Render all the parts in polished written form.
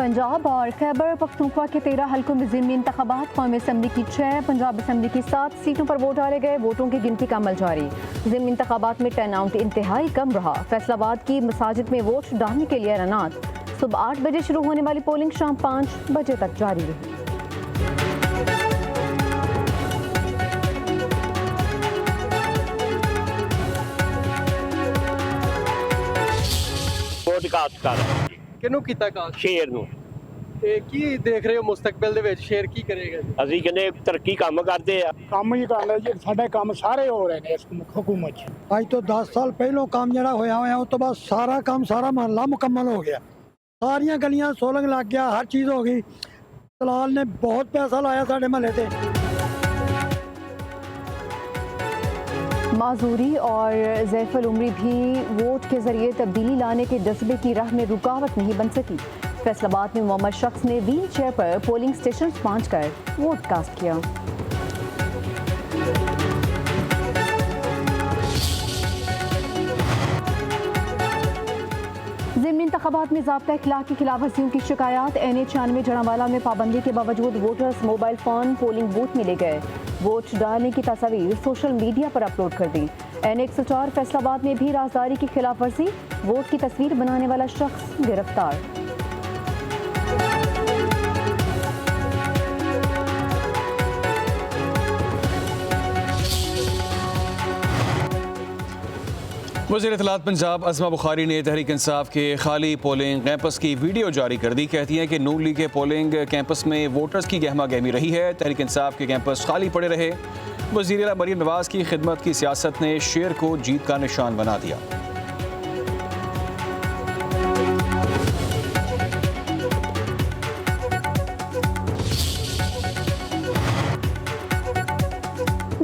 पंजाब और खैबर पख्तूनख्वा के 13 हलकों में ज़िमनी इंतखाबात। कौमी असम्बली की 6, पंजाब असम्बली की 7 सीटों पर वोट डाले गए। वोटों की गिनती का अमल जारी। ज़िमनी इंतखाबात में टर्न आउट इंतहाई कम रहा। फैसलाबाद की मसाजिद में वोट डालने के लिए ऐलानात। सुबह 8 बजे शुरू होने वाली पोलिंग शाम 5 बजे तक जारी रही। वोट कास्ट कर ਕਿਹਨੂੰ ਕੀਤਾ ਕਾਸ਼ ਸ਼ੇਰ ਨੂੰ ਤੇ ਕੀ ਦੇਖ ਰਹੇ ਹੋ ਮੁਸਤਕਬਲ ਦੇ ਵਿੱਚ ਸ਼ੇਰ ਕੀ ਕਰੇਗਾ ਜੀ? ਅਸੀਂ ਕਹਿੰਦੇ ਤਰੱਕੀ ਕੰਮ ਕਰਦੇ ਆ। ਕੰਮ ਹੀ ਕਰਨਾ ਜੀ, ਸਾਡੇ ਕੰਮ ਸਾਰੇ ਹੋ ਰਹੇ ਨੇ ਇਸ ਹਕੂਮਤ 'ਚ। ਅੱਜ ਤੋਂ 10 ਸਾਲ ਪਹਿਲੋਂ ਕੰਮ ਜਿਹੜਾ ਹੋਇਆ ਉਸ ਤੋਂ ਬਾਅਦ ਸਾਰਾ ਕੰਮ ਸਾਰਾ ਮਹੱਲਾ ਮੁਕੰਮਲ ਹੋ ਗਿਆ। ਸਾਰੀਆਂ ਗਲੀਆਂ ਸੋਲੰਗ ਲੱਗ ਗਿਆ, ਹਰ ਚੀਜ਼ ਹੋ गई। तलाल ने बहुत पैसा लाया साढ़े महल्ले से। माजूरी और ज़ैफ़ुल उमरी भी वोट के जरिए तब्दीली लाने के जज्बे की राह में रुकावट नहीं बन सकी। फैसलाबाद में मोहम्मद शख्स ने व्हील चेयर पर पोलिंग स्टेशन पहुंचकर वोट कास्ट किया। ज़िमनी इंतखाबात में ज़ाब्ता इखलाक की खिलाफवर्जियों की शिकायत। NA-96 जड़ावाला में पाबंदी के बावजूद voters mobile phone polling booth में ले गए। वोट डालने की तस्वीर सोशल मीडिया पर अपलोड कर दी। NA-104 फैसलाबाद में भी राजदारी की खिलाफवर्जी। वोट की तस्वीर बनाने वाला शख्स गिरफ्तार। वज़ीर इत्तलात पंजाब अज़मा बुखारी ने तहरीक इंसाफ के खाली पोलिंग कैंपस की वीडियो जारी कर दी। कहती हैं कि नून लीग के पोलिंग कैंपस में वोटर्स की गहमा गहमी रही है। तहरीक इंसाफ के कैंपस खाली पड़े रहे। वज़ीर आला मरीम नवाज़ की खिदमत की सियासत ने शेर को जीत का निशान बना दिया।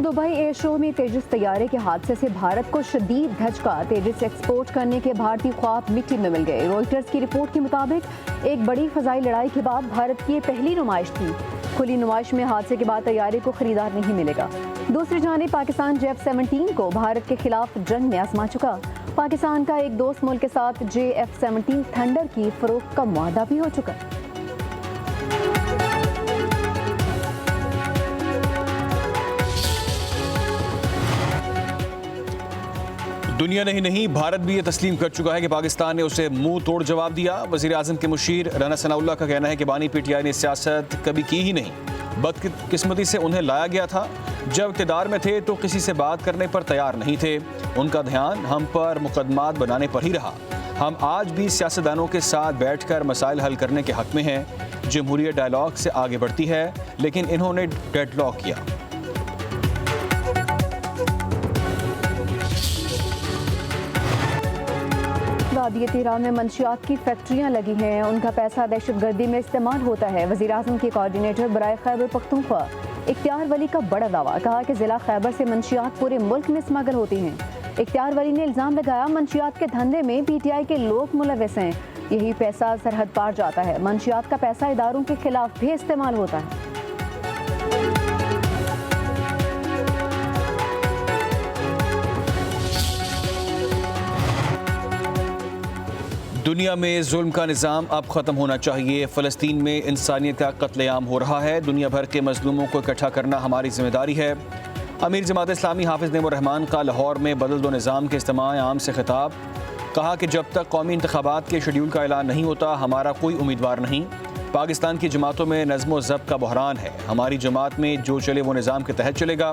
दुबई एयर शो में तेजस तैयारे के हादसे से भारत को शदीद धचका। तेजस एक्सपोर्ट करने के भारतीय ख्वाब मिट्टी में मिल गए। रॉयटर्स की रिपोर्ट के मुताबिक एक बड़ी फजाई लड़ाई के बाद भारत की ये पहली नुमाइश थी। खुली नुमाइश में हादसे के बाद तैयारे को खरीदार नहीं मिलेगा। दूसरी जानिब पाकिस्तान JF-17 को भारत के खिलाफ जंग में आजमा चुका। पाकिस्तान का एक दोस्त मुल्क के साथ JF-17 थंडर की फरोख्त का मुआहदा भी हो चुका। दुनिया नहीं भारत भी ये तस्लीम कर चुका है कि पाकिस्तान ने उसे मुंह तोड़ जवाब दिया। वज़ीर आज़म के मुशीर राना सनाउल्लाह का कहना है कि बानी PTI ने सियासत कभी की ही नहीं। बदकिस्मती से उन्हें लाया गया था। जब इक़्तिदार में थे तो किसी से बात करने पर तैयार नहीं थे। उनका ध्यान हम पर मुकदमात बनाने पर ही रहा। हम आज भी सियासतदानों के साथ बैठकर मसाइल हल करने के हक़ में हैं। जमहूरियत डायलॉग से आगे बढ़ती है, लेकिन इन्होंने डेडलॉक किया। वादी तेहरान में मंशियात की फैक्ट्रियां लगी हैं। उनका पैसा दहशतगर्दी में इस्तेमाल होता है। वज़ीर आज़म के कोऑर्डिनेटर बराए खैबर पख्तूनख्वा इख्तियार वली का बड़ा दावा। कहा कि ज़िला खैबर से मंशियात पूरे मुल्क में स्मगल होती हैं। इख्तियार वली ने इल्ज़ाम लगाया मंशियात के धंधे में PTI के लोग मुलविस हैं। यही पैसा सरहद पार जाता है। मंशियात का पैसा इदारों के खिलाफ भी इस्तेमाल होता है। दुनिया में जुल्म का निज़ाम अब ख़त्म होना चाहिए। फ़लस्तीन में इंसानियत का कत्लेआम हो रहा है। दुनिया भर के मज़लूमों को इकट्ठा करना हमारी ज़िम्मेदारी है। अमीर जमात इस्लामी हाफिज़ नेमुर रहमान का लाहौर में बदल दो निज़ाम के इज्तिमा आम से खिताब। कहा कि जब तक कौमी इंतखाबात के शेड्यूल का ऐलान नहीं होता हमारा कोई उम्मीदवार नहीं। पाकिस्तान की जमातों में नज़्म व ज़ब्त का बहरान है। हमारी जमात में जो चले वो निज़ाम के तहत चलेगा।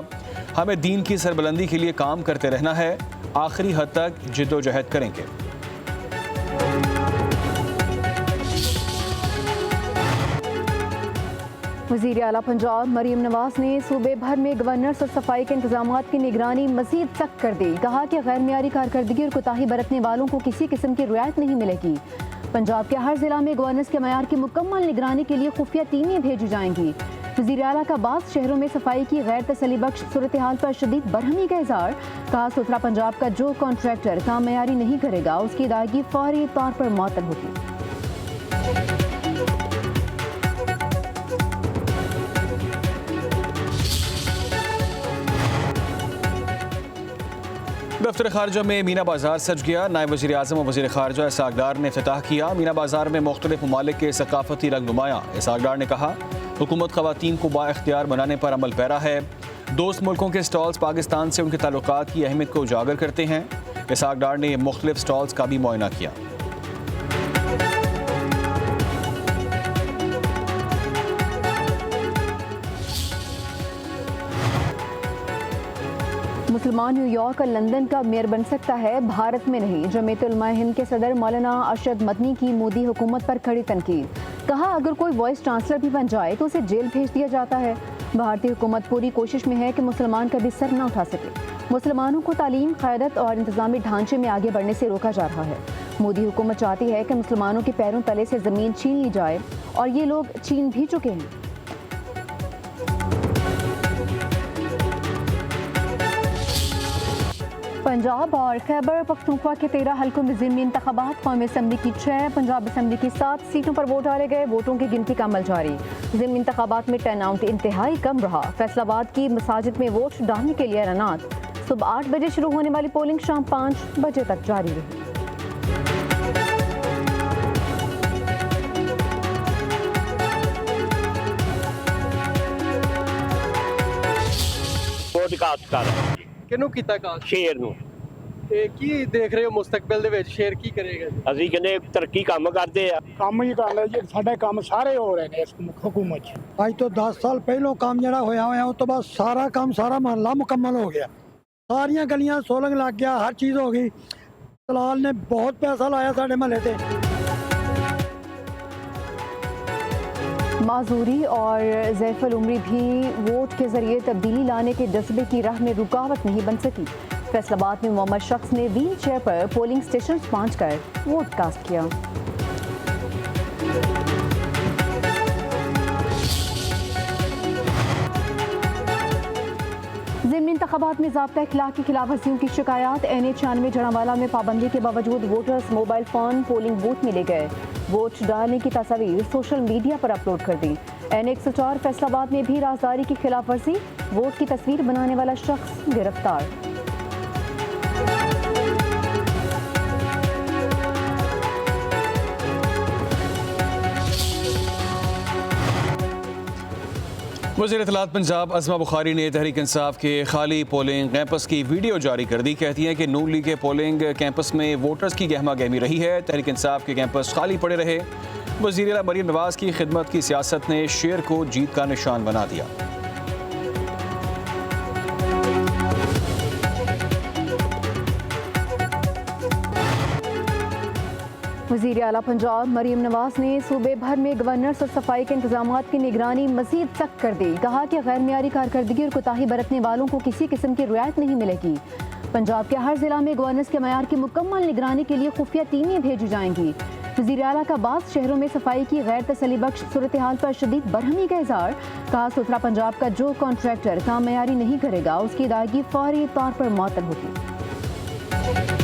हमें दीन की सरबलंदी के लिए काम करते रहना है। आखिरी हद तक जिद्दोजहद करेंगे। वज़ीर आला पंजाब मरीम नवाज़ ने सूबे भर में गवर्नर्स और सफाई के इंतजाम की निगरानी मज़ीद सख्त कर दी। कहा कि गैर मियारी कारकर्दगी और कोताही बरतने वालों को किसी किस्म की रियायत नहीं मिलेगी। पंजाब के हर जिला में गवर्नर्स के मयार की मुकम्मल निगरानी के लिए खुफिया टीमें भेजी जाएंगी। वज़ीर आला का बाद शहरों में सफाई की गैर तसली बख्श सूरत हाल पर शदीद बरहमी का इज़हार। कहा सुथरा पंजाब का जो कॉन्ट्रैक्टर काम मयारी नहीं करेगा उसकी अदायगी फौरी तौर पर मुअत्तल होगी। दफ्तर खारजा में मीना बाजार सज गया। नायब वज़ीर आज़म और वज़ीर खारजा इसहाक डार ने इफ्तिताह किया। मीना बाजार में मुख्तलिफ ममालिक के सकाफती रंग नुमाया। इसहाक डार ने कहा हुकूमत ख़वातीन को बाइख्तियार बनाने पर अमल पैरा है। दोस्त मुल्कों के स्टॉल्स पाकिस्तान से उनके ताल्लुकात की अहमियत को उजागर करते हैं। इसहाक डार ने मुख्तलिफ स्टॉल्स का भी मुआयना किया। मुसलमान न्यूयॉर्क और लंदन का मेयर बन सकता है, भारत में नहीं। जमीयत उलमा हिंद के सदर मौलाना अरशद मदनी की मोदी हुकूमत पर कड़ी तनकीद। कहा अगर कोई वॉइस ट्रांसलेटर भी बन जाए तो उसे जेल भेज दिया जाता है। भारतीय हुकूमत पूरी कोशिश में है कि मुसलमान कभी सर न उठा सके। मुसलमानों को तालीम, क़यादत और इंतजामी ढांचे में आगे बढ़ने से रोका जा रहा है। मोदी हुकूमत चाहती है कि मुसलमानों के पैरों तले से ज़मीन छीन ली जाए और ये लोग छीन भी चुके हैं। पंजाब और खैबर पख्तूनख्वा के 13 हल्कों में ज़िमनी इंतखाबात। कौमी असम्बली की 6, पंजाब असम्बली की 7 सीटों पर वोट डाले गए। वोटों की गिनती का अमल जारी। ज़िमनी इंतखाबात में टर्न आउट इंतहाई कम रहा। फैसलाबाद की मसाजिद में वोट डालने के लिए ऐलानात। सुबह 8 बजे शुरू होने वाली पोलिंग शाम 5 बजे तक जारी रही। ਵੋਟ ਕਾਸਟ ਕਰ ਕਿਹਨੂੰ ਕੀਤਾ ਕਾਸ ਸ਼ੇਰ ਨੂੰ। ਇਹ ਕੀ ਦੇਖ ਰਹੇ ਹੋ ਮੁਸਤਕਬਲ ਦੇ ਵਿੱਚ ਸ਼ੇਰ ਕੀ ਕਰੇਗਾ ਜੀ? ਅਸੀਂ ਕਹਿੰਦੇ ਤਰੱਕੀ ਕੰਮ ਕਰਦੇ ਆ। ਕੰਮ ਹੀ ਕਰ ਲੈ ਜੀ, ਸਾਡੇ ਕੰਮ ਸਾਰੇ ਹੋ ਰਹੇ ਨੇ ਇਸ ਹਕੂਮਤ 'ਚ। ਅੱਜ ਤੋਂ 10 ਸਾਲ ਪਹਿਲੋਂ ਕੰਮ ਜਿਹੜਾ ਹੋਇਆ ਉਸ ਤੋਂ ਬਾਅਦ ਸਾਰਾ ਕੰਮ ਸਾਰਾ ਮਹੱਲਾ ਮੁਕੰਮਲ ਹੋ ਗਿਆ। ਸਾਰੀਆਂ ਗਲੀਆਂ ਸੋਲੰਗ ਲੱਗ ਗਿਆ, ਹਰ ਚੀਜ਼ ਹੋ गई। दलाल ने बहुत पैसा लाया साढ़े महल्ले से। माजूरी और ज़ैफ़ुल उमरी भी वोट के जरिए तब्दीली लाने के जज्बे की राह में रुकावट नहीं बन सकी। फैसलाबाद में मोहम्मद शख्स ने व्हील चेयर पर पोलिंग स्टेशन पहुंचकर वोट कास्ट किया। ज़िमनी इंतखाबात में ज़ाब्ता इखलाक की खिलाफ वर्जियों की शिकायत। NA-96 जड़ावाला में पाबंदी के बावजूद voters mobile phone polling booth में ले गए। वोट डालने की तस्वीर सोशल मीडिया पर अपलोड कर दी। NA-104 फैसलाबाद में भी राजदारी की खिलाफ वर्जी। वोट की तस्वीर बनाने वाला शख्स गिरफ्तार। वज़ीर इत्तलात पंजाब अज़मा बुखारी ने तहरीक इंसाफ के खाली पोलिंग कैंपस की वीडियो जारी कर दी। कहती हैं कि नून लीग के पोलिंग कैंपस में वोटर्स की गहमा गहमी रही है। तहरीक इंसाफ के कैंपस खाली पड़े रहे। वज़ीर आला मरीम नवाज की खिदमत की सियासत ने शेर को जीत का निशान बना दिया। वज़ीर आला पंजाब मरीम नवाज ने सूबे भर में गवर्नर्स और सफाई के इंतजाम की निगरानी मज़ीद सख्त कर दी। कहा कि गैर मियारी कारकर्दगी और कोताही बरतने वालों को किसी किस्म की रियायत नहीं मिलेगी। पंजाब के हर जिला में गवर्नर्स के मयार की मुकम्मल निगरानी के लिए खुफिया टीमें भेजी जाएंगी। वज़ीर आला का बाद शहरों में सफाई की गैर तसली बख्श सूरत हाल पर शदीद बरहमी का इज़हार। कहा सुथरा पंजाब का जो कॉन्ट्रैक्टर काम मयारी नहीं करेगा उसकी अदायगी फौरी तौर पर मुअत्तल होगी।